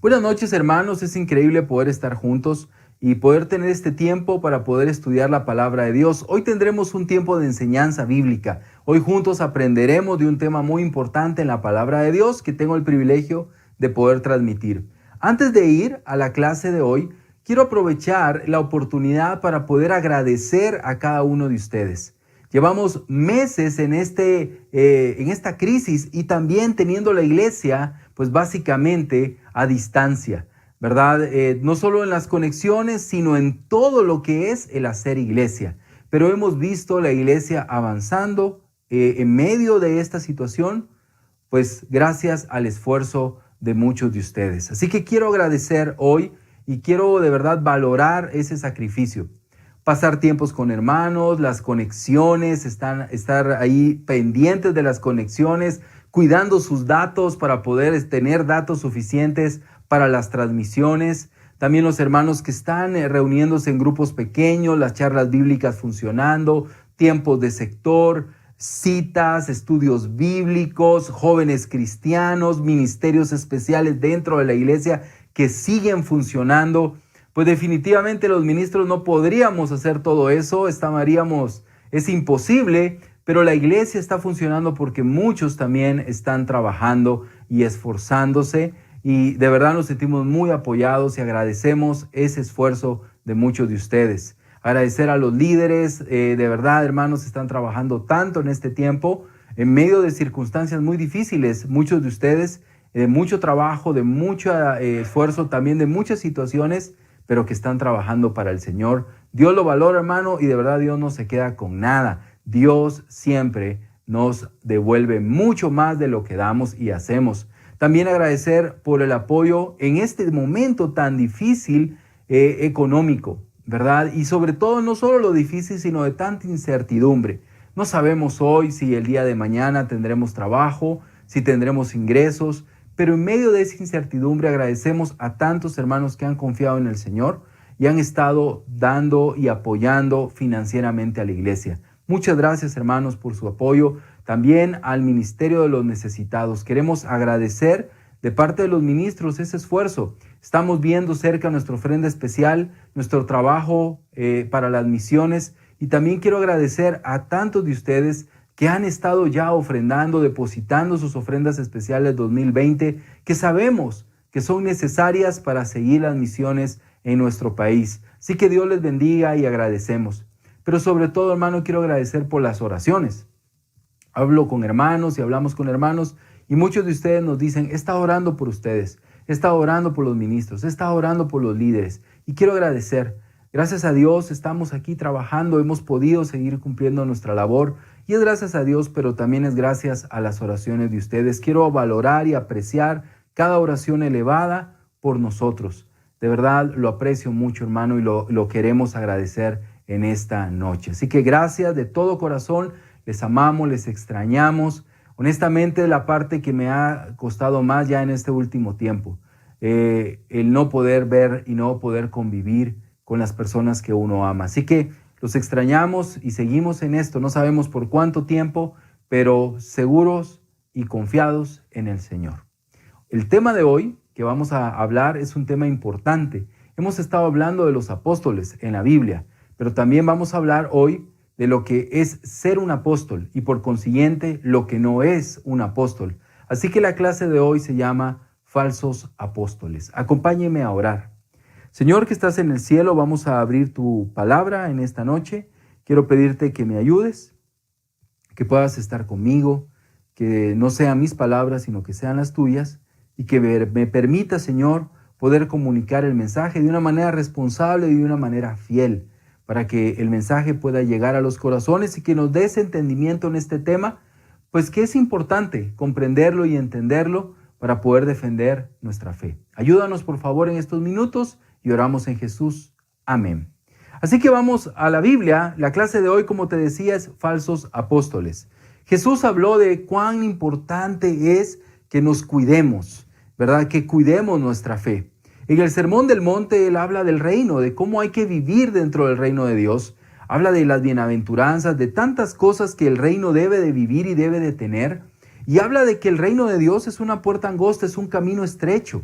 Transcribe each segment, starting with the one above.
Buenas noches, hermanos. Es increíble poder estar juntos y poder tener este tiempo para poder estudiar la palabra de Dios. Hoy tendremos un tiempo de enseñanza bíblica. Hoy juntos aprenderemos de un tema muy importante en la palabra de Dios que tengo el privilegio de poder transmitir. Antes de ir a la clase de hoy, quiero aprovechar la oportunidad para poder agradecer a cada uno de ustedes. Llevamos meses en esta crisis y también teniendo la iglesia, pues básicamente a distancia, ¿verdad? No solo en las conexiones, sino en todo lo que es el hacer iglesia. Pero hemos visto la iglesia avanzando en medio de esta situación, pues gracias al esfuerzo de muchos de ustedes. Así que quiero agradecer hoy y quiero de verdad valorar ese sacrificio. Pasar tiempos con hermanos, las conexiones, estar ahí pendientes de las conexiones, cuidando sus datos para poder tener datos suficientes para las transmisiones. También los hermanos que están reuniéndose en grupos pequeños, las charlas bíblicas funcionando, tiempos de sector, citas, estudios bíblicos, jóvenes cristianos, ministerios especiales dentro de la iglesia que siguen funcionando. Pues definitivamente los ministros no podríamos hacer todo eso, es imposible, pero la iglesia está funcionando porque muchos también están trabajando y esforzándose y de verdad nos sentimos muy apoyados y agradecemos ese esfuerzo de muchos de ustedes. Agradecer a los líderes, de verdad hermanos, están trabajando tanto en este tiempo, en medio de circunstancias muy difíciles, muchos de ustedes, de mucho trabajo, de mucho esfuerzo, también de muchas situaciones, pero que están trabajando para el Señor. Dios lo valora, hermano, y de verdad Dios no se queda con nada. Dios siempre nos devuelve mucho más de lo que damos y hacemos. También agradecer por el apoyo en este momento tan difícil económico, ¿verdad? Y sobre todo no solo lo difícil, sino de tanta incertidumbre. No sabemos hoy si el día de mañana tendremos trabajo, si tendremos ingresos, pero en medio de esa incertidumbre agradecemos a tantos hermanos que han confiado en el Señor y han estado dando y apoyando financieramente a la iglesia. Muchas gracias, hermanos, por su apoyo. También al Ministerio de los Necesitados. Queremos agradecer de parte de los ministros ese esfuerzo. Estamos viendo cerca nuestra ofrenda especial, nuestro trabajo para las misiones. Y también quiero agradecer a tantos de ustedes que han estado ya ofrendando, depositando sus ofrendas especiales 2020, que sabemos que son necesarias para seguir las misiones en nuestro país. Así que Dios les bendiga y agradecemos. Pero sobre todo, hermano, quiero agradecer por las oraciones. Hablo con hermanos y hablamos con hermanos y muchos de ustedes nos dicen, he estado orando por ustedes, he estado orando por los ministros, he estado orando por los líderes y quiero agradecer. Gracias a Dios estamos aquí trabajando, hemos podido seguir cumpliendo nuestra labor y es gracias a Dios, pero también es gracias a las oraciones de ustedes. Quiero valorar y apreciar cada oración elevada por nosotros. De verdad lo aprecio mucho, hermano, y lo queremos agradecer en esta noche. Así que gracias de todo corazón, les amamos, les extrañamos. Honestamente, la parte que me ha costado más ya en este último tiempo, el no poder ver y no poder convivir con las personas que uno ama. Así que los extrañamos y seguimos en esto. No sabemos por cuánto tiempo, pero seguros y confiados en el Señor. El tema de hoy que vamos a hablar es un tema importante. Hemos estado hablando de los apóstoles en la Biblia, pero también vamos a hablar hoy de lo que es ser un apóstol y por consiguiente lo que no es un apóstol. Así que la clase de hoy se llama Falsos Apóstoles. Acompáñeme a orar. Señor que estás en el cielo, vamos a abrir tu palabra en esta noche. Quiero pedirte que me ayudes, que puedas estar conmigo, que no sean mis palabras, sino que sean las tuyas y que me permita, Señor, poder comunicar el mensaje de una manera responsable y de una manera fiel, para que el mensaje pueda llegar a los corazones y que nos des entendimiento en este tema, pues que es importante comprenderlo y entenderlo para poder defender nuestra fe. Ayúdanos por favor en estos minutos y oramos en Jesús. Amén. Así que vamos a la Biblia. La clase de hoy, como te decía, es falsos apóstoles. Jesús habló de cuán importante es que nos cuidemos, ¿verdad? Que cuidemos nuestra fe. En el Sermón del Monte, él habla del reino, de cómo hay que vivir dentro del reino de Dios. Habla de las bienaventuranzas, de tantas cosas que el reino debe de vivir y debe de tener. Y habla de que el reino de Dios es una puerta angosta, es un camino estrecho.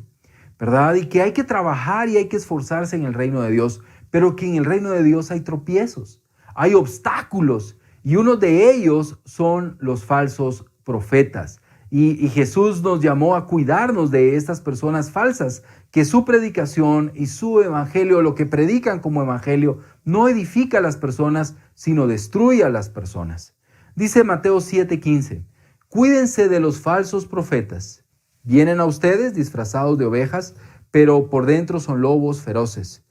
¿verdad? Y que hay que trabajar y hay que esforzarse en el reino de Dios, pero que en el reino de Dios hay tropiezos, hay obstáculos, y uno de ellos son los falsos profetas. Y Jesús nos llamó a cuidarnos de estas personas falsas, que su predicación y su evangelio, lo que predican como evangelio, no edifica a las personas, sino destruye a las personas. Dice Mateo 7:15, cuídense de los falsos profetas. Vienen a ustedes disfrazados de ovejas, pero por dentro son lobos feroces.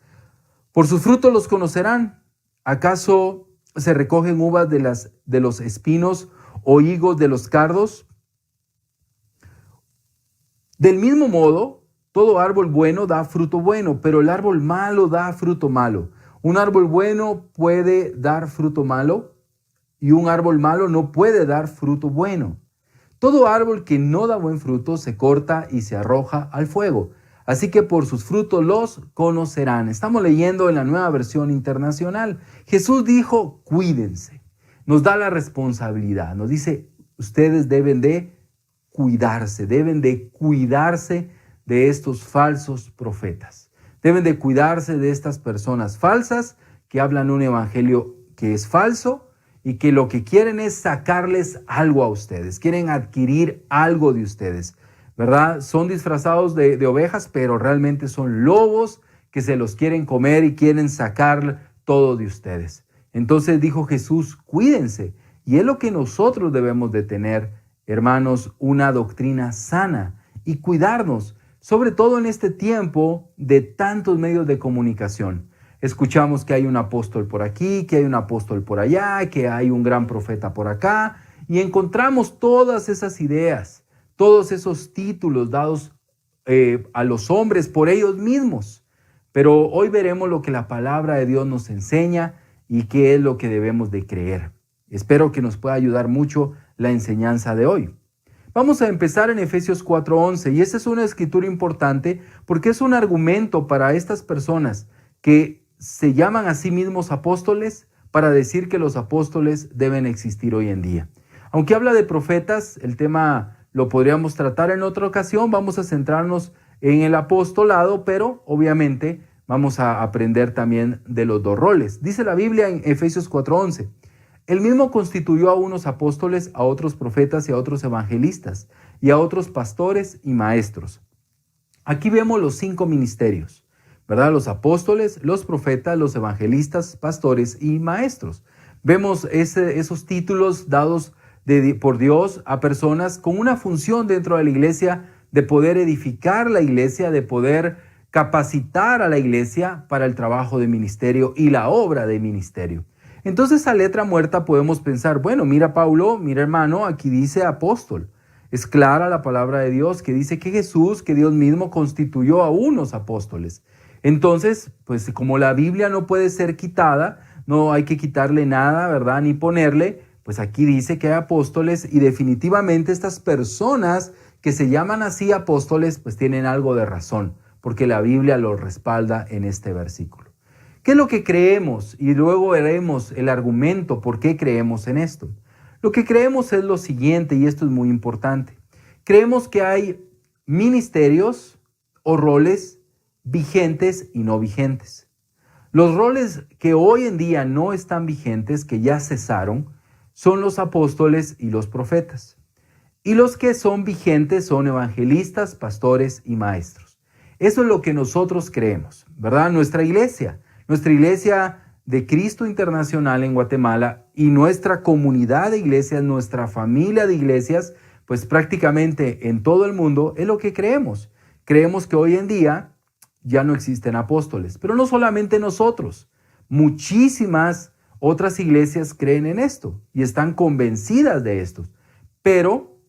Por sus frutos los conocerán. ¿Acaso se recogen uvas de los espinos o higos de los cardos? Del mismo modo, todo árbol bueno da fruto bueno, pero el árbol malo da fruto malo. Un árbol bueno puede dar fruto malo y un árbol malo no puede dar fruto bueno. Todo árbol que no da buen fruto se corta y se arroja al fuego. Así que por sus frutos los conocerán. Estamos leyendo en la Nueva Versión Internacional. Jesús dijo, cuídense. Nos da la responsabilidad. Nos dice, ustedes deben de cuidarse de estos falsos profetas. Deben de cuidarse de estas personas falsas que hablan un evangelio que es falso y que lo que quieren es sacarles algo a ustedes. Quieren adquirir algo de ustedes, ¿verdad? Son disfrazados de ovejas, pero realmente son lobos que se los quieren comer y quieren sacar todo de ustedes. Entonces dijo Jesús, cuídense. Y es lo que nosotros debemos de tener, hermanos, una doctrina sana y cuidarnos, sobre todo en este tiempo de tantos medios de comunicación. Escuchamos que hay un apóstol por aquí, que hay un apóstol por allá, que hay un gran profeta por acá, y encontramos todas esas ideas, todos esos títulos dados a los hombres por ellos mismos. Pero hoy veremos lo que la palabra de Dios nos enseña y qué es lo que debemos de creer. Espero que nos pueda ayudar mucho la enseñanza de hoy. Vamos a empezar en Efesios 4:11, y esta es una escritura importante porque es un argumento para estas personas que se llaman a sí mismos apóstoles para decir que los apóstoles deben existir hoy en día. Aunque habla de profetas, el tema lo podríamos tratar en otra ocasión. Vamos a centrarnos en el apostolado, pero obviamente vamos a aprender también de los dos roles. Dice la Biblia en Efesios 4:11, Él mismo constituyó a unos apóstoles, a otros profetas y a otros evangelistas, y a otros pastores y maestros. Aquí vemos los 5 ministerios, ¿verdad? Los apóstoles, los profetas, los evangelistas, pastores y maestros. Vemos esos títulos dados por Dios a personas con una función dentro de la iglesia, de poder edificar la iglesia, de poder capacitar a la iglesia para el trabajo de ministerio y la obra de ministerio. Entonces, a letra muerta podemos pensar, bueno, mira Paulo, mira hermano, aquí dice apóstol. Es clara la palabra de Dios que dice que Jesús, que Dios mismo constituyó a unos apóstoles. Entonces, pues como la Biblia no puede ser quitada, no hay que quitarle nada, ¿verdad? Ni ponerle, pues aquí dice que hay apóstoles y definitivamente estas personas que se llaman así apóstoles, pues tienen algo de razón, porque la Biblia los respalda en este versículo. ¿Qué es lo que creemos? Y luego veremos el argumento por qué creemos en esto. Lo que creemos es lo siguiente, y esto es muy importante. Creemos que hay ministerios o roles vigentes y no vigentes. Los roles que hoy en día no están vigentes, que ya cesaron, son los apóstoles y los profetas. Y los que son vigentes son evangelistas, pastores y maestros. Eso es lo que nosotros creemos, ¿verdad? Nuestra iglesia de Cristo Internacional en Guatemala y nuestra comunidad de iglesias, nuestra familia de iglesias, pues prácticamente en todo el mundo es lo que creemos. Creemos que hoy en día ya no existen apóstoles, pero no solamente nosotros. Muchísimas otras iglesias creen en esto y están convencidas de esto. Pero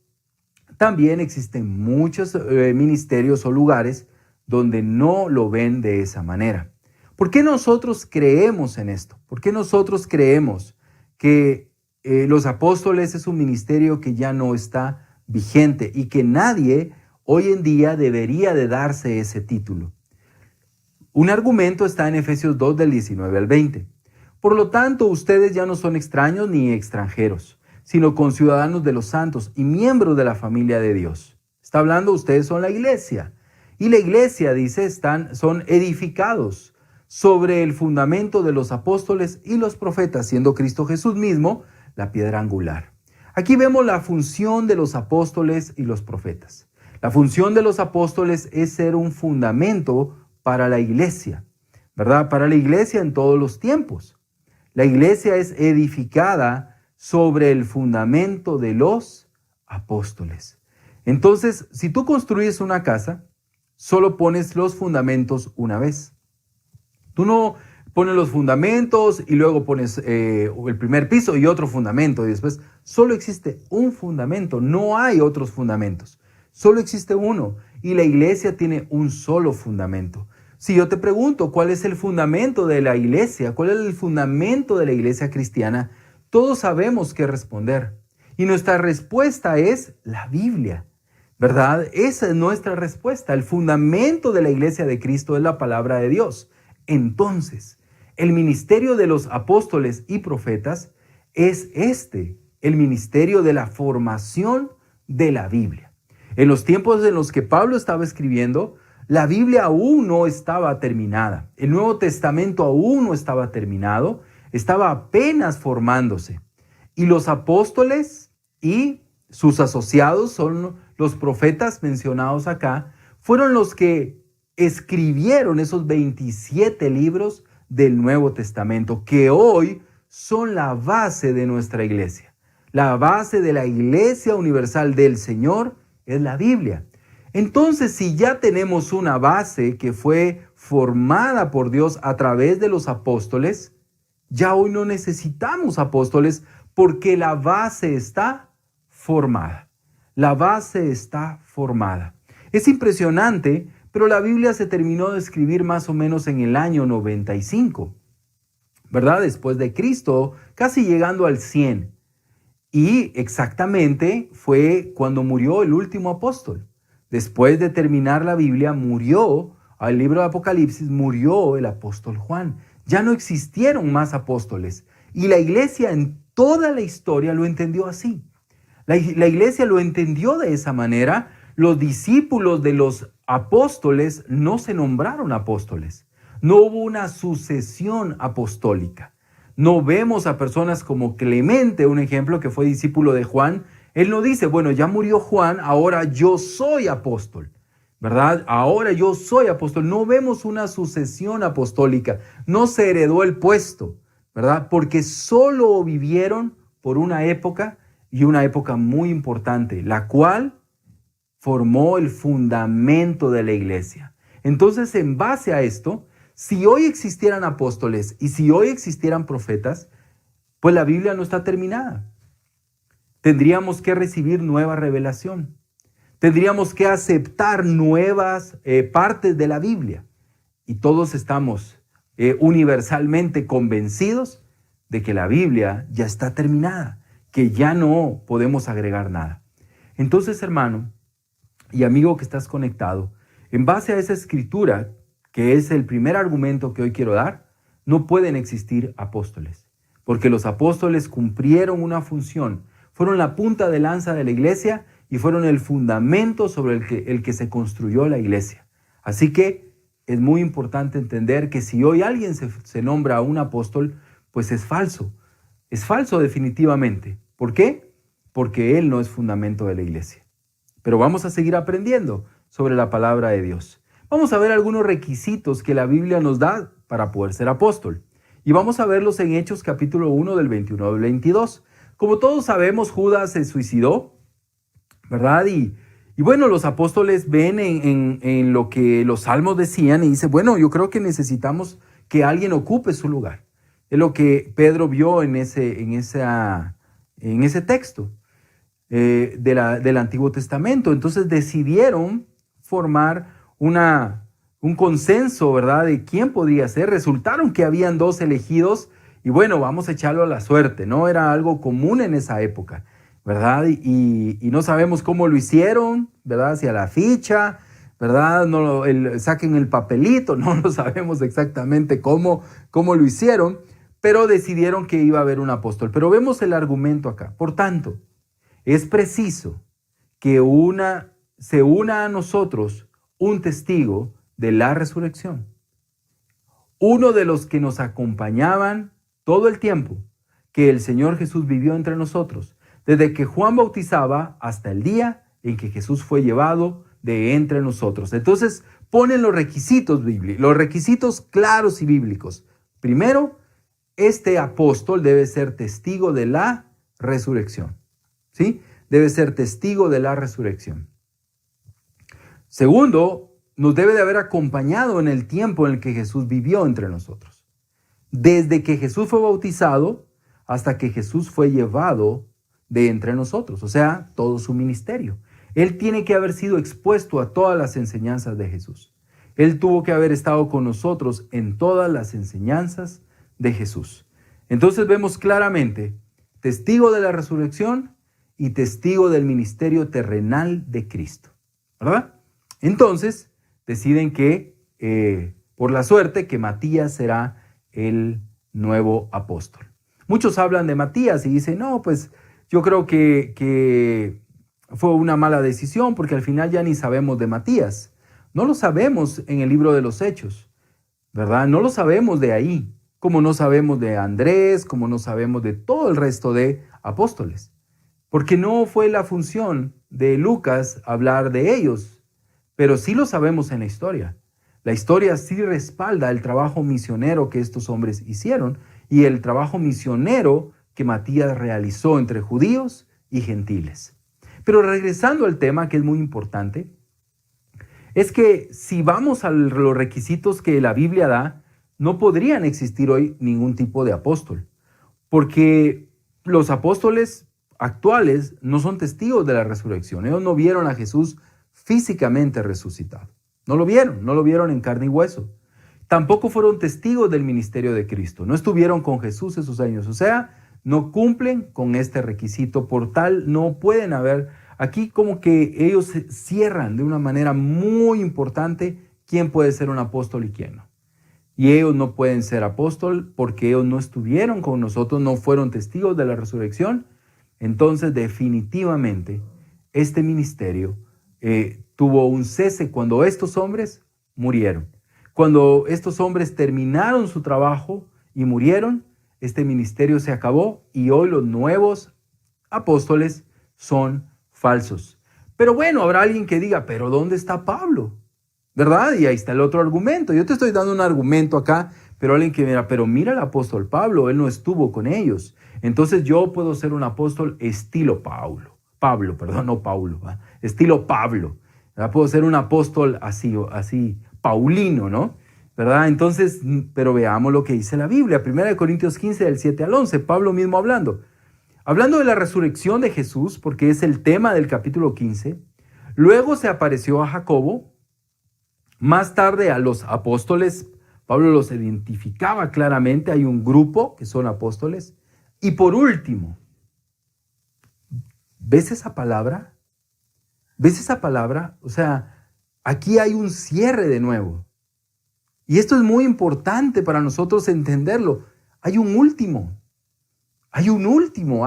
también existen muchos ministerios o lugares donde no lo ven de esa manera. ¿Por qué nosotros creemos en esto? ¿Por qué nosotros creemos que los apóstoles es un ministerio que ya no está vigente y que nadie hoy en día debería de darse ese título? Un argumento está en Efesios 2 del 19 al 20. Por lo tanto, ustedes ya no son extraños ni extranjeros, sino conciudadanos de los santos y miembros de la familia de Dios. Está hablando, ustedes son la iglesia. Y la iglesia, dice, son edificados sobre el fundamento de los apóstoles y los profetas, siendo Cristo Jesús mismo la piedra angular. Aquí vemos la función de los apóstoles y los profetas. La función de los apóstoles es ser un fundamento para la iglesia, ¿verdad? Para la iglesia en todos los tiempos. La iglesia es edificada sobre el fundamento de los apóstoles. Entonces, si tú construyes una casa, solo pones los fundamentos una vez. Tú no pones los fundamentos y luego pones el primer piso y otro fundamento y después solo existe un fundamento, no hay otros fundamentos, solo existe uno y la iglesia tiene un solo fundamento. Si yo te pregunto cuál es el fundamento de la iglesia, cuál es el fundamento de la iglesia cristiana, todos sabemos qué responder y nuestra respuesta es la Biblia. ¿Verdad? Esa es nuestra respuesta. El fundamento de la iglesia de Cristo es la palabra de Dios. Entonces, el ministerio de los apóstoles y profetas es el ministerio de la formación de la Biblia. En los tiempos en los que Pablo estaba escribiendo, la Biblia aún no estaba terminada. El Nuevo Testamento aún no estaba terminado, estaba apenas formándose. Y los apóstoles y sus asociados son los profetas mencionados acá, fueron los que escribieron esos 27 libros del Nuevo Testamento, que hoy son la base de nuestra iglesia. La base de la Iglesia Universal del Señor es la Biblia. Entonces, si ya tenemos una base que fue formada por Dios a través de los apóstoles, ya hoy no necesitamos apóstoles porque la base está formada. La base está formada. Es impresionante, pero la Biblia se terminó de escribir más o menos en el año 95, ¿verdad? Después de Cristo, casi llegando al 100. Y exactamente fue cuando murió el último apóstol. Después de terminar la Biblia, murió, al libro de Apocalipsis, murió el apóstol Juan. Ya no existieron más apóstoles. Y la iglesia en toda la historia lo entendió así. La iglesia lo entendió de esa manera. Los discípulos de los apóstoles no se nombraron apóstoles. No hubo una sucesión apostólica. No vemos a personas como Clemente, un ejemplo que fue discípulo de Juan. Él no dice, bueno, ya murió Juan, ahora yo soy apóstol, ¿verdad? Ahora yo soy apóstol. No vemos una sucesión apostólica. No se heredó el puesto, ¿verdad? Porque solo vivieron por una época y una época muy importante, la cual formó el fundamento de la iglesia. Entonces, en base a esto, si hoy existieran apóstoles y si hoy existieran profetas, pues la Biblia no está terminada. Tendríamos que recibir nueva revelación. Tendríamos que aceptar nuevas partes de la Biblia. Y todos estamos universalmente convencidos de que la Biblia ya está terminada, que ya no podemos agregar nada. Entonces, hermano y amigo que estás conectado, en base a esa escritura, que es el primer argumento que hoy quiero dar, no pueden existir apóstoles, porque los apóstoles cumplieron una función, fueron la punta de lanza de la iglesia y fueron el fundamento sobre el que se construyó la iglesia. Así que es muy importante entender que si hoy alguien se nombra un apóstol, pues es falso definitivamente. ¿Por qué? Porque él no es fundamento de la iglesia. Pero vamos a seguir aprendiendo sobre la palabra de Dios. Vamos a ver algunos requisitos que la Biblia nos da para poder ser apóstol. Y vamos a verlos en Hechos capítulo 1 del 21 al 22. Como todos sabemos, Judas se suicidó, ¿verdad? Y bueno, los apóstoles ven en lo que los salmos decían y dicen, bueno, yo creo que necesitamos que alguien ocupe su lugar. Es lo que Pedro vio en ese texto del Antiguo Testamento. Entonces decidieron formar un consenso, ¿verdad?, de quién podría ser. Resultaron que habían 2 elegidos y bueno, vamos a echarlo a la suerte, ¿no? Era algo común en esa época, ¿verdad? Y no sabemos cómo lo hicieron, ¿verdad? Si a la ficha, ¿verdad? No, saquen el papelito, no lo sabemos exactamente cómo lo hicieron, pero decidieron que iba a haber un apóstol. Pero vemos el argumento acá. Por tanto, es preciso que se una a nosotros un testigo de la resurrección. Uno de los que nos acompañaban todo el tiempo que el Señor Jesús vivió entre nosotros, desde que Juan bautizaba hasta el día en que Jesús fue llevado de entre nosotros. Entonces ponen los requisitos bíblicos, los requisitos claros y bíblicos. Primero, este apóstol debe ser testigo de la resurrección. ¿Sí? Debe ser testigo de la resurrección. Segundo, nos debe de haber acompañado en el tiempo en el que Jesús vivió entre nosotros. Desde que Jesús fue bautizado hasta que Jesús fue llevado de entre nosotros, o sea, todo su ministerio. Él tiene que haber sido expuesto a todas las enseñanzas de Jesús. Él tuvo que haber estado con nosotros en todas las enseñanzas de Jesús. Entonces vemos claramente testigo de la resurrección y testigo del ministerio terrenal de Cristo, ¿verdad? Entonces deciden que, por la suerte, que Matías será el nuevo apóstol. Muchos hablan de Matías y dicen, no, pues yo creo que fue una mala decisión porque al final ya ni sabemos de Matías. No lo sabemos en el libro de los Hechos, ¿verdad? No lo sabemos de ahí, como no sabemos de Andrés, como no sabemos de todo el resto de apóstoles. Porque no fue la función de Lucas hablar de ellos, pero sí lo sabemos en la historia. La historia sí respalda el trabajo misionero que estos hombres hicieron y el trabajo misionero que Matías realizó entre judíos y gentiles. Pero regresando al tema, que es muy importante, es que si vamos a los requisitos que la Biblia da, no podrían existir hoy ningún tipo de apóstol, porque los apóstoles actuales no son testigos de la resurrección. Ellos no vieron a Jesús físicamente resucitado. No lo vieron en carne y hueso. Tampoco fueron testigos del ministerio de Cristo. No estuvieron con Jesús esos años. O sea, no cumplen con este requisito. Por tal, no pueden haber. Aquí como que ellos cierran de una manera muy importante quién puede ser un apóstol y quién no. Y ellos no pueden ser apóstol porque ellos no estuvieron con nosotros, no fueron testigos de la resurrección. Entonces, definitivamente, este ministerio tuvo un cese cuando estos hombres murieron. Cuando estos hombres terminaron su trabajo y murieron, este ministerio se acabó y hoy los nuevos apóstoles son falsos. Pero bueno, habrá alguien que diga, pero ¿dónde está Pablo? ¿Verdad? Y ahí está el otro argumento. Yo te estoy dando un argumento acá, pero alguien que mira, pero mira al apóstol Pablo, él no estuvo con ellos. Entonces yo puedo ser un apóstol estilo estilo Pablo. ¿Verdad? Puedo ser un apóstol así, paulino, ¿no? ¿Verdad? Entonces, pero veamos lo que dice la Biblia. 1 Corintios 15, del 7 al 11, Pablo mismo hablando de la resurrección de Jesús, porque es el tema del capítulo 15. Luego se apareció a Jacobo, más tarde a los apóstoles. Pablo los identificaba claramente, hay un grupo que son apóstoles. Y por último, ¿ves esa palabra? ¿Ves esa palabra? O sea, aquí hay un cierre de nuevo. Y esto es muy importante para nosotros entenderlo. Hay un último, hay un último,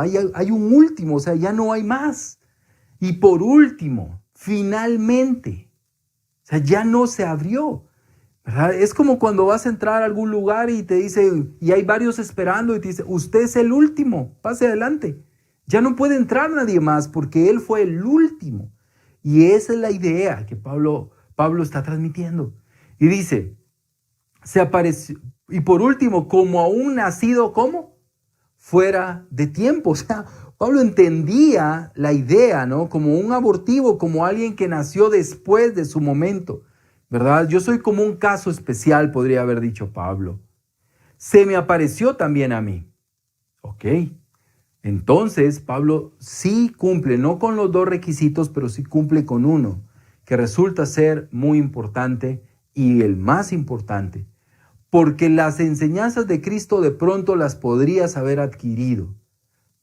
o sea, ya no hay más. Y por último, finalmente, o sea, ya no se abrió, ¿verdad? Es como cuando vas a entrar a algún lugar y te dice, y hay varios esperando y te dice, usted es el último, pase adelante. Ya no puede entrar nadie más porque él fue el último. Y esa es la idea que Pablo está transmitiendo. Y dice, se apareció, y por último, como aún nacido, ¿cómo? Fuera de tiempo. O sea, Pablo entendía la idea, ¿no? Como un abortivo, como alguien que nació después de su momento, ¿verdad? Yo soy como un caso especial, podría haber dicho Pablo. Se me apareció también a mí. Ok. Entonces, Pablo sí cumple, no con los dos requisitos, pero sí cumple con uno, que resulta ser muy importante y el más importante, porque las enseñanzas de Cristo de pronto las podrías haber adquirido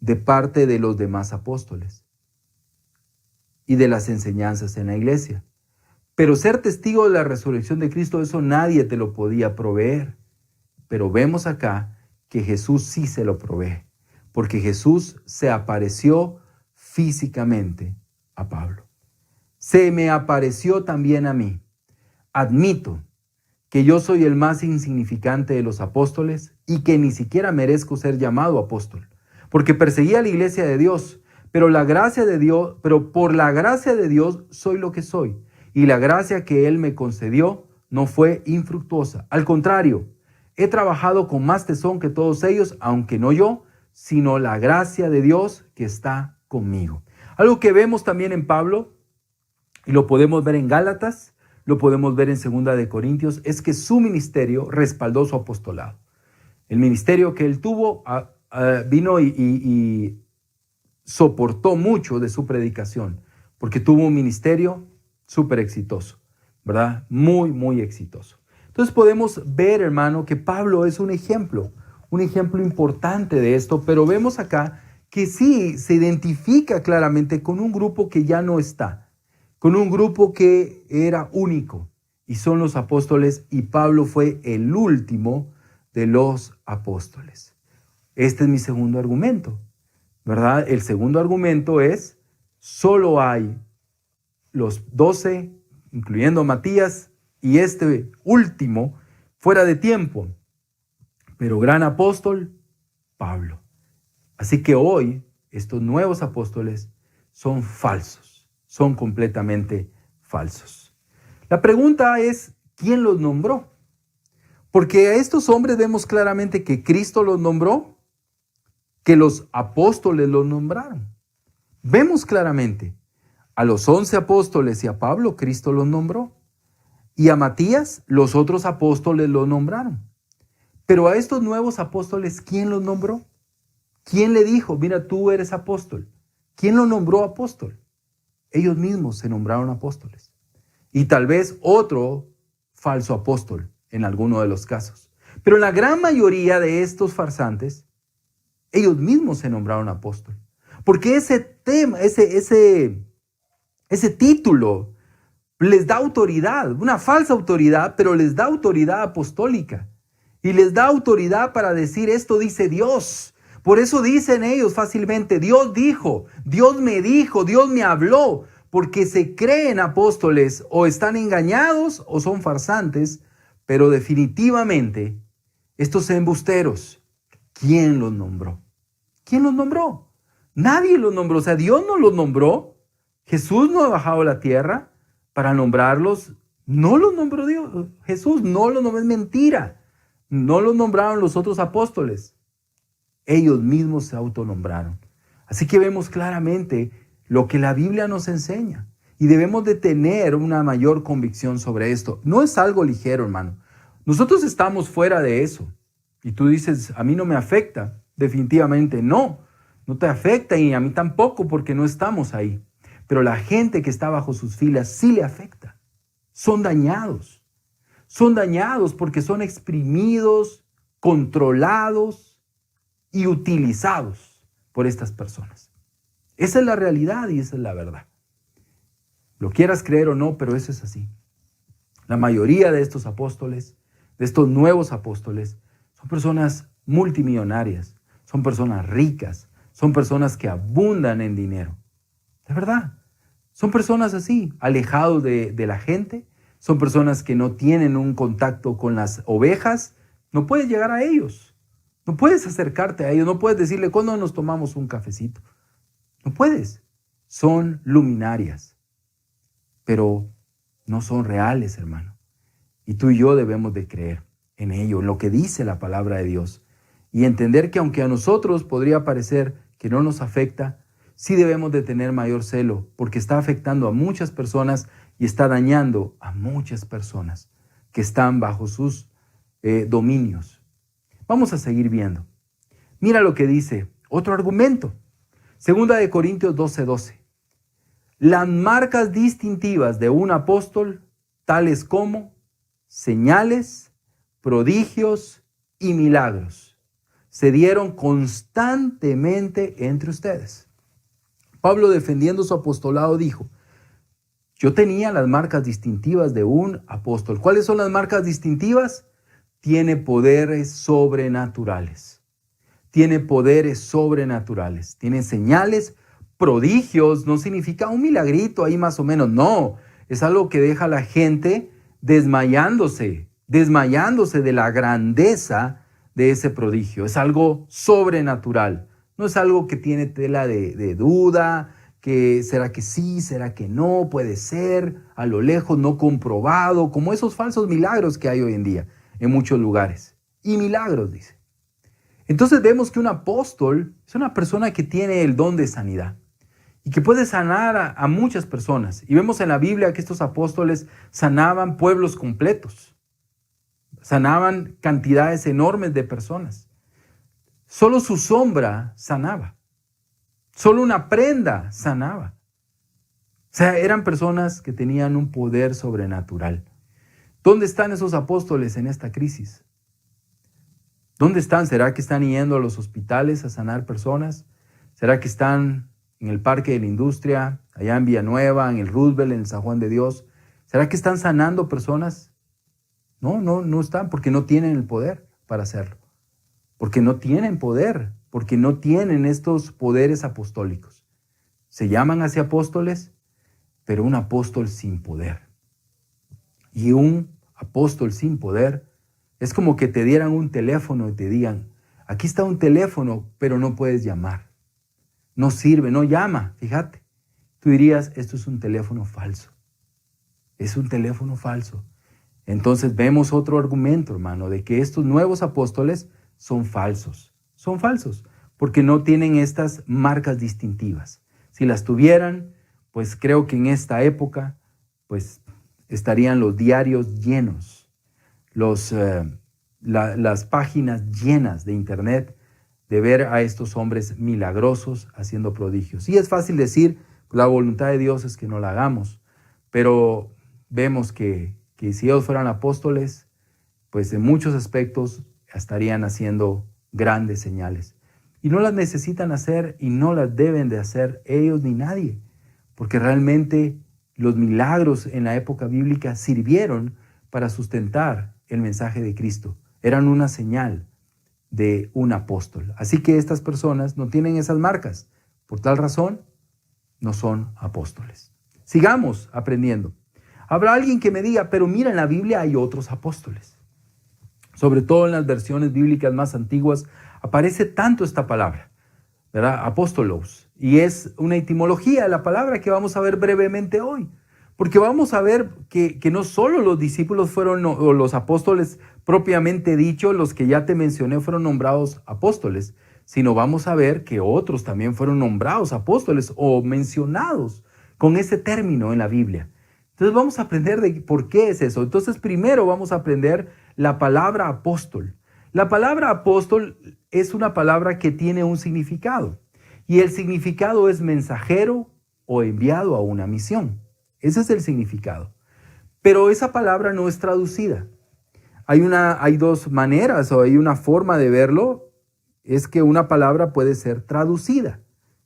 de parte de los demás apóstoles y de las enseñanzas en la iglesia. Pero ser testigo de la resurrección de Cristo, eso nadie te lo podía proveer. Pero vemos acá que Jesús sí se lo provee, porque Jesús se apareció físicamente a Pablo. Se me apareció también a mí. admito que yo soy el más insignificante de los apóstoles y que ni siquiera merezco ser llamado apóstol, porque perseguí a la iglesia de Dios, pero por la gracia de Dios soy lo que soy, y la gracia que Él me concedió no fue infructuosa. Al contrario, he trabajado con más tesón que todos ellos, aunque no yo, sino la gracia de Dios que está conmigo. Algo que vemos también en Pablo, y lo podemos ver en Gálatas, lo podemos ver en 2 de Corintios, es que su ministerio respaldó su apostolado. El ministerio que él tuvo vino y soportó mucho de su predicación, porque tuvo un ministerio súper exitoso, ¿verdad? Muy, muy exitoso. Entonces podemos ver, hermano, que Pablo es un ejemplo importante de esto, pero vemos acá que sí se identifica claramente con un grupo que ya no está, con un grupo que era único, y son los apóstoles, y Pablo fue el último de los apóstoles. Este es mi segundo argumento, ¿verdad? El segundo argumento es, solo hay los 12, incluyendo Matías, y este último, fuera de tiempo, pero gran apóstol, Pablo. Así que hoy, estos nuevos apóstoles son falsos, son completamente falsos. La pregunta es, ¿quién los nombró? Porque a estos hombres vemos claramente que Cristo los nombró, que los apóstoles los nombraron. Vemos claramente, a los 11 apóstoles y a Pablo, Cristo los nombró. Y a Matías, los otros apóstoles los nombraron. Pero a estos nuevos apóstoles, ¿quién los nombró? ¿Quién le dijo, mira, tú eres apóstol? ¿Quién los nombró apóstol? Ellos mismos se nombraron apóstoles. Y tal vez otro falso apóstol en alguno de los casos. Pero en la gran mayoría de estos farsantes, ellos mismos se nombraron apóstol. Porque ese tema, ese título les da autoridad, una falsa autoridad, pero les da autoridad apostólica. Y les da autoridad para decir, esto dice Dios. Por eso dicen ellos fácilmente, Dios dijo, Dios me habló. Porque se creen apóstoles, o están engañados o son farsantes, pero definitivamente estos embusteros, ¿quién los nombró? ¿Quién los nombró? Nadie los nombró, o sea, Dios no los nombró. Jesús no ha bajado a la tierra para nombrarlos. No los nombró Dios. Jesús no los nombró, es mentira. No los nombraron los otros apóstoles. Ellos mismos se autonombraron. Así que vemos claramente lo que la Biblia nos enseña. Y debemos de tener una mayor convicción sobre esto. No es algo ligero, hermano. Nosotros estamos fuera de eso. Y tú dices, a mí no me afecta. Definitivamente no. No te afecta y a mí tampoco porque no estamos ahí. Pero la gente que está bajo sus filas sí le afecta. Son dañados. Son dañados porque son exprimidos, controlados y utilizados por estas personas. Esa es la realidad y esa es la verdad. Lo quieras creer o no, pero eso es así. La mayoría de estos apóstoles, de estos nuevos apóstoles, son personas multimillonarias, son personas ricas, son personas que abundan en dinero. De verdad, son personas así, alejados de la gente, son personas que no tienen un contacto con las ovejas, no puedes llegar a ellos, no puedes acercarte a ellos, no puedes decirle, ¿cuándo nos tomamos un cafecito? No puedes, son luminarias, pero no son reales, hermano. Y tú y yo debemos de creer en ello, en lo que dice la palabra de Dios, y entender que aunque a nosotros podría parecer que no nos afecta, sí debemos de tener mayor celo, porque está afectando a muchas personas y está dañando a muchas personas que están bajo sus dominios. Vamos a seguir viendo. Mira lo que dice otro argumento. 2 de Corintios 12:12. Las marcas distintivas de un apóstol, tales como señales, prodigios y milagros, se dieron constantemente entre ustedes. Pablo, defendiendo su apostolado, dijo, yo tenía las marcas distintivas de un apóstol. ¿Cuáles son las marcas distintivas? Tiene poderes sobrenaturales. Tiene poderes sobrenaturales. Tiene señales, prodigios. No significa un milagrito ahí más o menos. No, es algo que deja a la gente desmayándose de la grandeza de ese prodigio. Es algo sobrenatural, no es algo que tiene tela de duda, que será que sí, será que no, puede ser, a lo lejos no comprobado, como esos falsos milagros que hay hoy en día en muchos lugares. Y milagros, dice. Entonces vemos que un apóstol es una persona que tiene el don de sanidad y que puede sanar a muchas personas. Y vemos en la Biblia que estos apóstoles sanaban pueblos completos, sanaban cantidades enormes de personas. Solo su sombra sanaba, solo una prenda sanaba. O sea, eran personas que tenían un poder sobrenatural. ¿Dónde están esos apóstoles en esta crisis? ¿Dónde están? ¿Será que están yendo a los hospitales a sanar personas? ¿Será que están en el Parque de la Industria, allá en Villanueva, en el Roosevelt, en el San Juan de Dios? ¿Será que están sanando personas? No están, porque no tienen el poder para hacerlo. Porque no tienen poder, porque no tienen estos poderes apostólicos. Se llaman así apóstoles, pero un apóstol sin poder. Y un apóstol sin poder es como que te dieran un teléfono y te digan, aquí está un teléfono, pero no puedes llamar. No sirve, no llama, fíjate. Tú dirías, esto es un teléfono falso. Es un teléfono falso. Entonces vemos otro argumento, hermano, de que estos nuevos apóstoles son falsos. Son falsos porque no tienen estas marcas distintivas. Si las tuvieran, pues creo que en esta época, pues estarían los diarios llenos, las páginas llenas de internet de ver a estos hombres milagrosos haciendo prodigios. Y es fácil decir, la voluntad de Dios es que no la hagamos, pero vemos que si ellos fueran apóstoles, pues en muchos aspectos estarían haciendo grandes señales. Y no las necesitan hacer y no las deben de hacer ellos ni nadie, porque realmente los milagros en la época bíblica sirvieron para sustentar el mensaje de Cristo. Eran una señal de un apóstol. Así que estas personas no tienen esas marcas. Por tal razón, no son apóstoles. Sigamos aprendiendo. Habrá alguien que me diga, pero mira, en la Biblia hay otros apóstoles. Sobre todo en las versiones bíblicas más antiguas aparece tanto esta palabra, ¿verdad? Apóstolos. Y es una etimología de la palabra que vamos a ver brevemente hoy. Porque vamos a ver que no solo los discípulos fueron, o los apóstoles propiamente dicho, los que ya te mencioné fueron nombrados apóstoles, sino vamos a ver que otros también fueron nombrados apóstoles o mencionados con ese término en la Biblia. Entonces vamos a aprender de por qué es eso. Entonces primero vamos a aprender la palabra apóstol. La palabra apóstol es una palabra que tiene un significado y el significado es mensajero o enviado a una misión. Ese es el significado. Pero esa palabra no es traducida. Hay dos maneras o hay una forma de verlo. Es que una palabra puede ser traducida.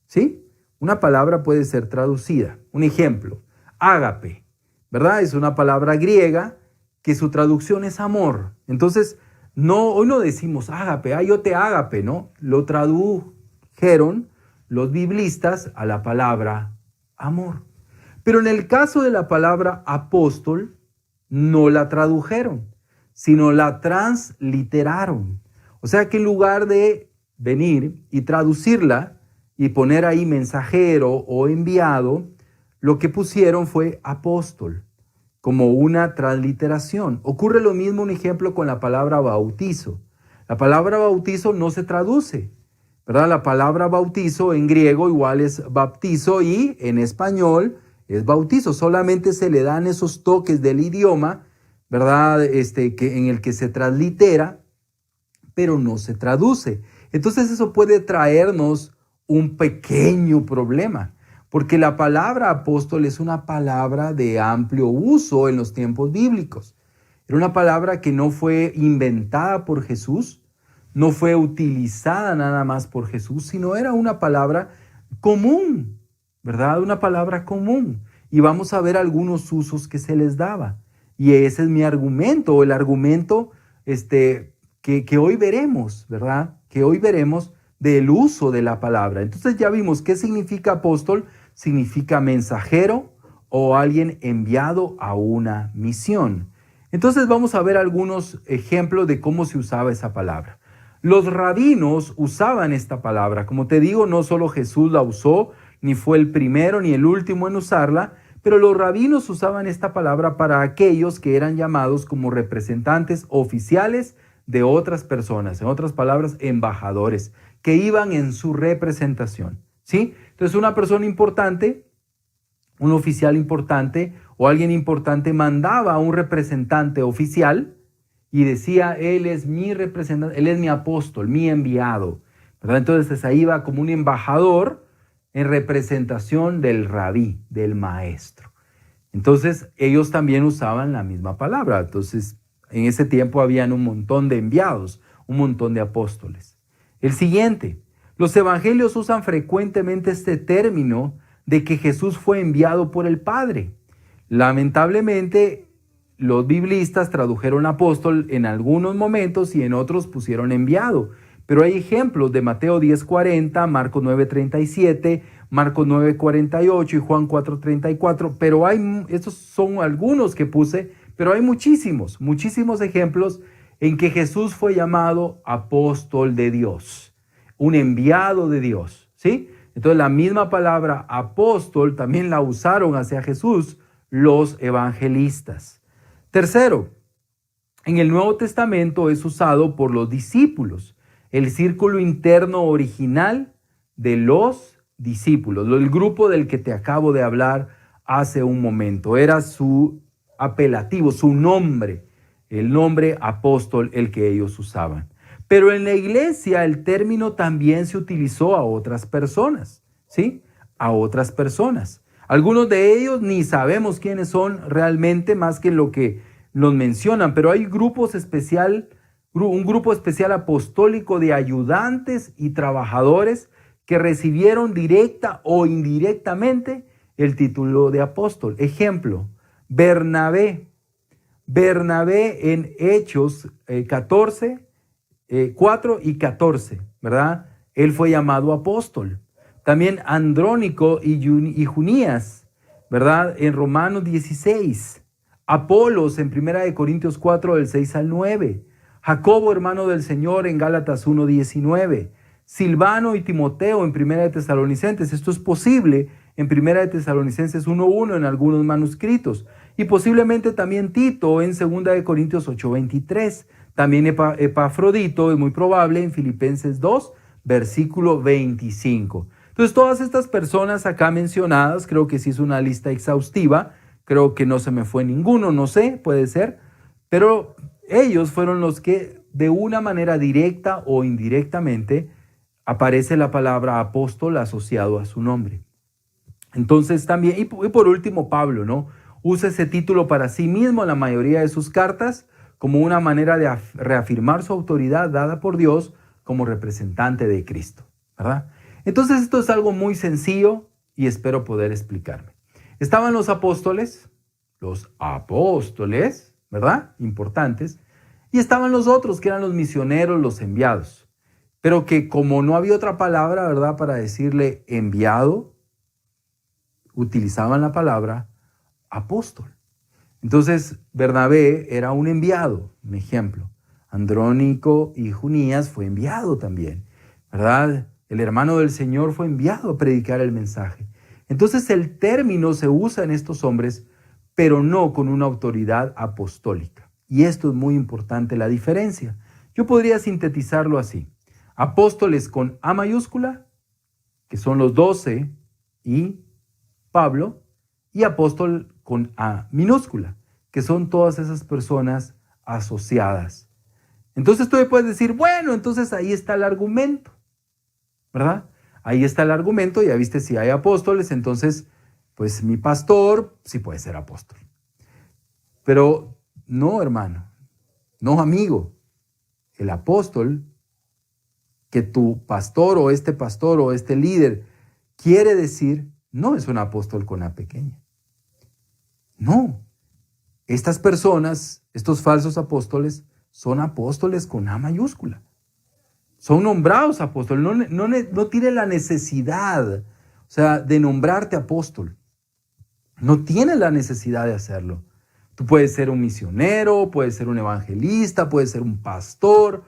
¿Sí? Una palabra puede ser traducida. Un ejemplo, ágape, ¿verdad? Es una palabra griega que su traducción es amor. Entonces, hoy no decimos ágape, yo te ágape, ¿no? Lo tradujeron los biblistas a la palabra amor. Pero en el caso de la palabra apóstol, no la tradujeron, sino la transliteraron. O sea que en lugar de venir y traducirla y poner ahí mensajero o enviado, lo que pusieron fue apóstol, como una transliteración. Ocurre lo mismo, un ejemplo, con la palabra bautizo. La palabra bautizo no se traduce, ¿verdad? La palabra bautizo en griego igual es baptizo y en español es bautizo. Solamente se le dan esos toques del idioma, ¿verdad? En el que se translitera, pero no se traduce. Entonces eso puede traernos un pequeño problema, porque la palabra apóstol es una palabra de amplio uso en los tiempos bíblicos. Era una palabra que no fue inventada por Jesús, no fue utilizada nada más por Jesús, sino era una palabra común, ¿verdad? Una palabra común. Y vamos a ver algunos usos que se les daba. Y ese es mi argumento, o el argumento que hoy veremos, ¿verdad? Que hoy veremos del uso de la palabra. Entonces ya vimos qué significa apóstol. Significa mensajero o alguien enviado a una misión. Entonces vamos a ver algunos ejemplos de cómo se usaba esa palabra. Los rabinos usaban esta palabra. Como te digo, no solo Jesús la usó, ni fue el primero ni el último en usarla, pero los rabinos usaban esta palabra para aquellos que eran llamados como representantes oficiales de otras personas, en otras palabras, embajadores, que iban en su representación, ¿sí? Entonces una persona importante, un oficial importante o alguien importante mandaba a un representante oficial y decía, él es mi representante, él es mi apóstol, mi enviado, ¿verdad? Entonces ahí iba como un embajador en representación del rabí, del maestro. Entonces ellos también usaban la misma palabra. Entonces en ese tiempo habían un montón de enviados, un montón de apóstoles. El siguiente, los evangelios usan frecuentemente este término de que Jesús fue enviado por el Padre. Lamentablemente, los biblistas tradujeron apóstol en algunos momentos y en otros pusieron enviado. Pero hay ejemplos de Mateo 10:40, Marcos 9:37, Marcos 9:48 y Juan 4:34. Pero estos son algunos que puse, pero hay muchísimos ejemplos en que Jesús fue llamado apóstol de Dios, un enviado de Dios, ¿sí? Entonces la misma palabra apóstol también la usaron hacia Jesús los evangelistas. Tercero, en el Nuevo Testamento es usado por los discípulos, el círculo interno original de los discípulos, el grupo del que te acabo de hablar hace un momento. Era su apelativo, su nombre, el nombre apóstol, el que ellos usaban. Pero en la iglesia el término también se utilizó a otras personas, ¿sí? A otras personas. Algunos de ellos ni sabemos quiénes son realmente más que lo que nos mencionan, pero hay un grupo especial apostólico de ayudantes y trabajadores que recibieron directa o indirectamente el título de apóstol. Ejemplo, Bernabé en Hechos 4 y 14, ¿verdad? Él fue llamado apóstol. También Andrónico y Junías, ¿verdad? En Romanos 16. Apolos en 1 Corintios 4, del 6 al 9. Jacobo, hermano del Señor, en Gálatas 1:19. Silvano y Timoteo en 1 Tesalonicenses. Esto es posible en 1 Tesalonicenses 1:1 en algunos manuscritos. Y posiblemente también Tito en 2 Corintios 8:23. También Epafrodito, es muy probable, en Filipenses 2, versículo 25. Entonces, todas estas personas acá mencionadas, creo que sí es una lista exhaustiva, creo que no se me fue ninguno, no sé, puede ser, pero ellos fueron los que de una manera directa o indirectamente aparece la palabra apóstol asociado a su nombre. Entonces también, y por último Pablo, ¿no? Usa ese título para sí mismo en la mayoría de sus cartas como una manera de reafirmar su autoridad dada por Dios como representante de Cristo, ¿verdad? Entonces esto es algo muy sencillo y espero poder explicarme. Estaban los apóstoles, ¿verdad? Importantes. Y estaban los otros que eran los misioneros, los enviados. Pero que como no había otra palabra, ¿verdad? Para decirle enviado, utilizaban la palabra apóstol. Entonces Bernabé era un enviado, un ejemplo. Andrónico y Junías fue enviado también, ¿verdad? El hermano del Señor fue enviado a predicar el mensaje. Entonces el término se usa en estos hombres, pero no con una autoridad apostólica. Y esto es muy importante, la diferencia. Yo podría sintetizarlo así. Apóstoles con A mayúscula, que son los 12 y Pablo, y apóstol con A minúscula, que son todas esas personas asociadas. Entonces tú me puedes decir, bueno, entonces ahí está el argumento, ¿verdad? Ahí está el argumento, ya viste, si hay apóstoles, entonces, pues mi pastor sí puede ser apóstol. Pero no, hermano, no, amigo. El apóstol que tu pastor o este líder quiere decir, no es un apóstol con A pequeña. No. Estas personas, estos falsos apóstoles, son apóstoles con A mayúscula. Son nombrados apóstoles. No tiene la necesidad, de nombrarte apóstol. No tiene la necesidad de hacerlo. Tú puedes ser un misionero, puedes ser un evangelista, puedes ser un pastor,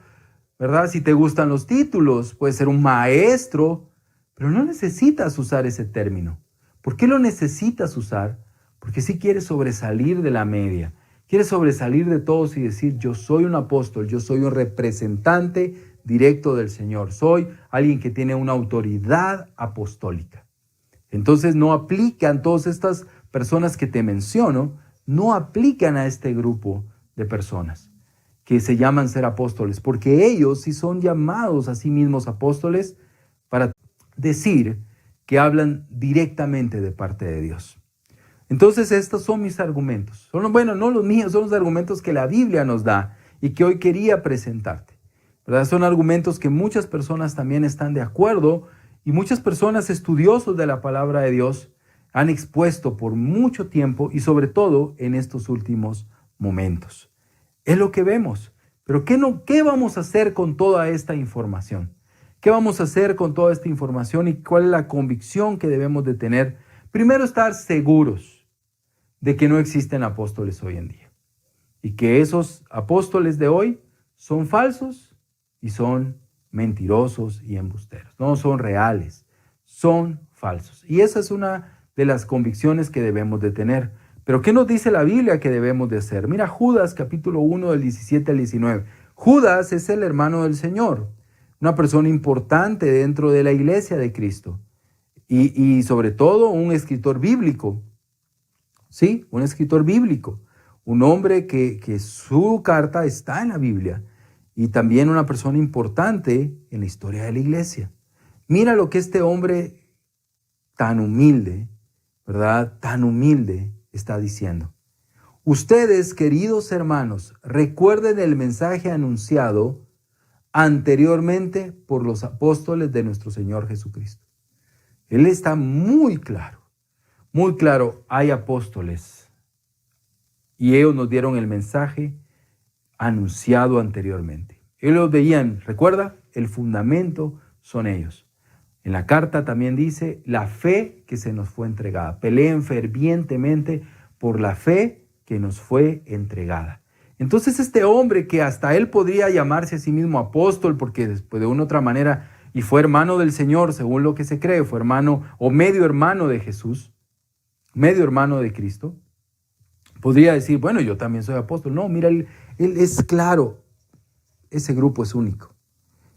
¿verdad? Si te gustan los títulos, puedes ser un maestro, pero no necesitas usar ese término. ¿Por qué lo necesitas usar? Porque si quieres sobresalir de la media, quieres sobresalir de todos y decir, yo soy un apóstol, yo soy un representante directo del Señor, soy alguien que tiene una autoridad apostólica. Entonces no aplican todas estas personas que te menciono, no aplican a este grupo de personas que se llaman ser apóstoles, porque ellos sí son llamados a sí mismos apóstoles para decir que hablan directamente de parte de Dios. Entonces estos son mis argumentos. Bueno, no los míos, son los argumentos que la Biblia nos da y que hoy quería presentarte, ¿verdad? Son argumentos que muchas personas también están de acuerdo y muchas personas estudiosos de la palabra de Dios han expuesto por mucho tiempo y sobre todo en estos últimos momentos. Es lo que vemos. Pero ¿qué vamos a hacer con toda esta información? ¿Qué vamos a hacer con toda esta información y cuál es la convicción que debemos de tener? Primero, estar seguros de que no existen apóstoles hoy en día y que esos apóstoles de hoy son falsos y son mentirosos y embusteros. No son reales, son falsos. Y esa es una de las convicciones que debemos de tener. Pero ¿qué nos dice la Biblia que debemos de hacer? Mira Judas capítulo 1 del 17 al 19. Judas es el hermano del Señor, una persona importante dentro de la iglesia de Cristo y sobre todo un escritor bíblico. Sí, un escritor bíblico, un hombre que su carta está en la Biblia y también una persona importante en la historia de la iglesia. Mira lo que este hombre tan humilde, ¿verdad? Tan humilde está diciendo. Ustedes, queridos hermanos, recuerden el mensaje anunciado anteriormente por los apóstoles de nuestro Señor Jesucristo. Él está muy claro, hay apóstoles y ellos nos dieron el mensaje anunciado anteriormente. Ellos lo veían, recuerda, el fundamento son ellos. En la carta también dice la fe que se nos fue entregada. Peleen fervientemente por la fe que nos fue entregada. Entonces este hombre que hasta él podría llamarse a sí mismo apóstol porque después de una u otra manera y fue hermano del Señor según lo que se cree, fue hermano o medio hermano de Jesús, medio hermano de Cristo, podría decir, bueno, yo también soy apóstol. No, mira, él es claro, ese grupo es único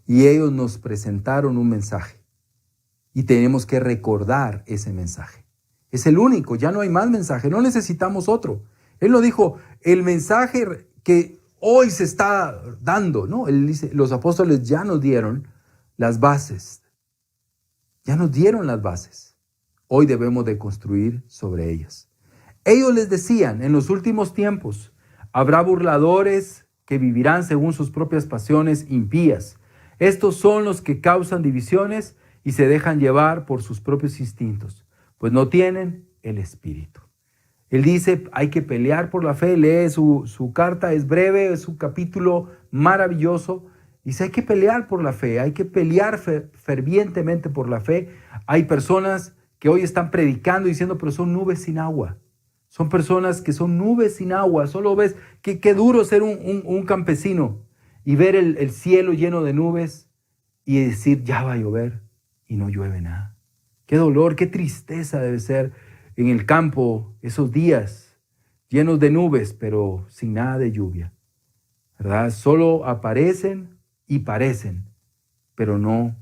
y ellos nos presentaron un mensaje. Y tenemos que recordar ese mensaje. Es el único, ya no hay más mensaje, no necesitamos otro. Él no dijo, el mensaje que hoy se está dando, ¿no? Él dice, los apóstoles ya nos dieron las bases. Ya nos dieron las bases. Hoy debemos de construir sobre ellas. Ellos les decían, en los últimos tiempos, habrá burladores que vivirán según sus propias pasiones impías. Estos son los que causan divisiones y se dejan llevar por sus propios instintos, pues no tienen el Espíritu. Él dice, hay que pelear por la fe, lee su carta, es breve, es un capítulo maravilloso. Dice, hay que pelear por la fe, hay que pelear fervientemente por la fe. Hay personas que hoy están predicando diciendo, pero son nubes sin agua. Son personas que son nubes sin agua. Solo ves, qué duro ser un campesino y ver el cielo lleno de nubes y decir, ya va a llover. Y no llueve nada. Qué dolor, qué tristeza debe ser en el campo esos días llenos de nubes, pero sin nada de lluvia, ¿verdad? Solo aparecen y parecen, pero no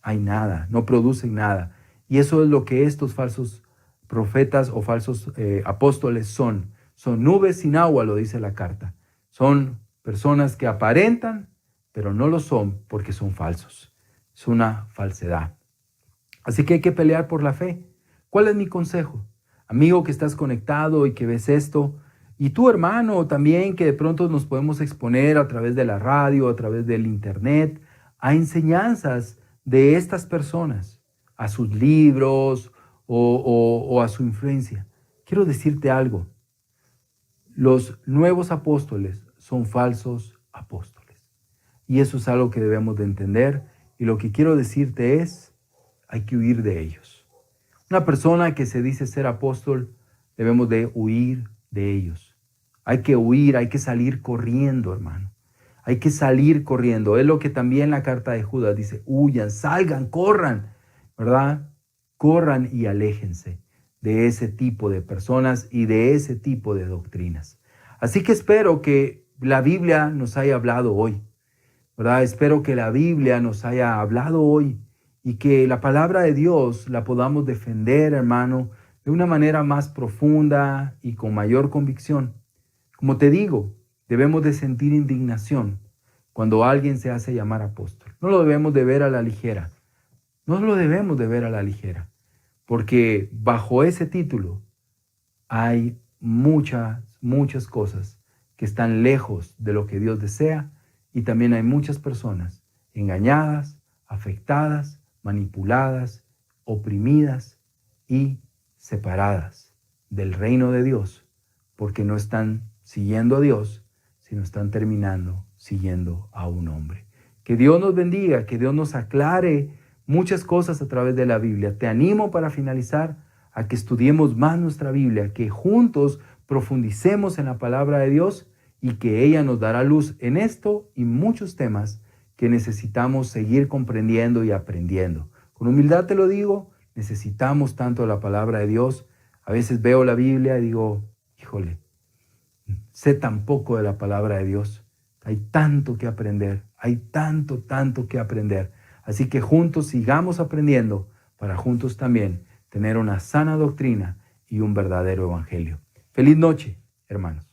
hay nada, no producen nada. Y eso es lo que estos falsos profetas o falsos apóstoles son. Son nubes sin agua, lo dice la carta. Son personas que aparentan, pero no lo son porque son falsos. Es una falsedad. Así que hay que pelear por la fe. ¿Cuál es mi consejo? Amigo que estás conectado y que ves esto, y tú hermano también que de pronto nos podemos exponer a través de la radio, a través del internet, a enseñanzas de estas personas, a sus libros o a su influencia. Quiero decirte algo. Los nuevos apóstoles son falsos apóstoles. Y eso es algo que debemos de entender. Y lo que quiero decirte es, hay que huir de ellos. Una persona que se dice ser apóstol, debemos de huir de ellos. Hay que huir, hay que salir corriendo, hermano. Hay que salir corriendo. Es lo que también la carta de Judas dice, huyan, salgan, corran, ¿verdad? Corran y aléjense de ese tipo de personas y de ese tipo de doctrinas. Así que espero que la Biblia nos haya hablado hoy, ¿verdad? Espero que la Biblia nos haya hablado hoy y que la palabra de Dios la podamos defender, hermano, de una manera más profunda y con mayor convicción. Como te digo, debemos de sentir indignación cuando alguien se hace llamar apóstol. No lo debemos de ver a la ligera. No lo debemos de ver a la ligera, porque bajo ese título hay muchas cosas que están lejos de lo que Dios desea y también hay muchas personas engañadas, afectadas, manipuladas, oprimidas y separadas del reino de Dios porque no están siguiendo a Dios, sino están terminando siguiendo a un hombre. Que Dios nos bendiga, que Dios nos aclare muchas cosas a través de la Biblia. Te animo para finalizar a que estudiemos más nuestra Biblia, que juntos profundicemos en la palabra de Dios y que ella nos dará luz en esto y muchos temas que necesitamos seguir comprendiendo y aprendiendo. Con humildad te lo digo, necesitamos tanto la palabra de Dios. A veces veo la Biblia y digo, híjole, sé tan poco de la palabra de Dios. Hay tanto que aprender, hay tanto que aprender. Así que juntos sigamos aprendiendo para juntos también tener una sana doctrina y un verdadero evangelio. Feliz noche, hermanos.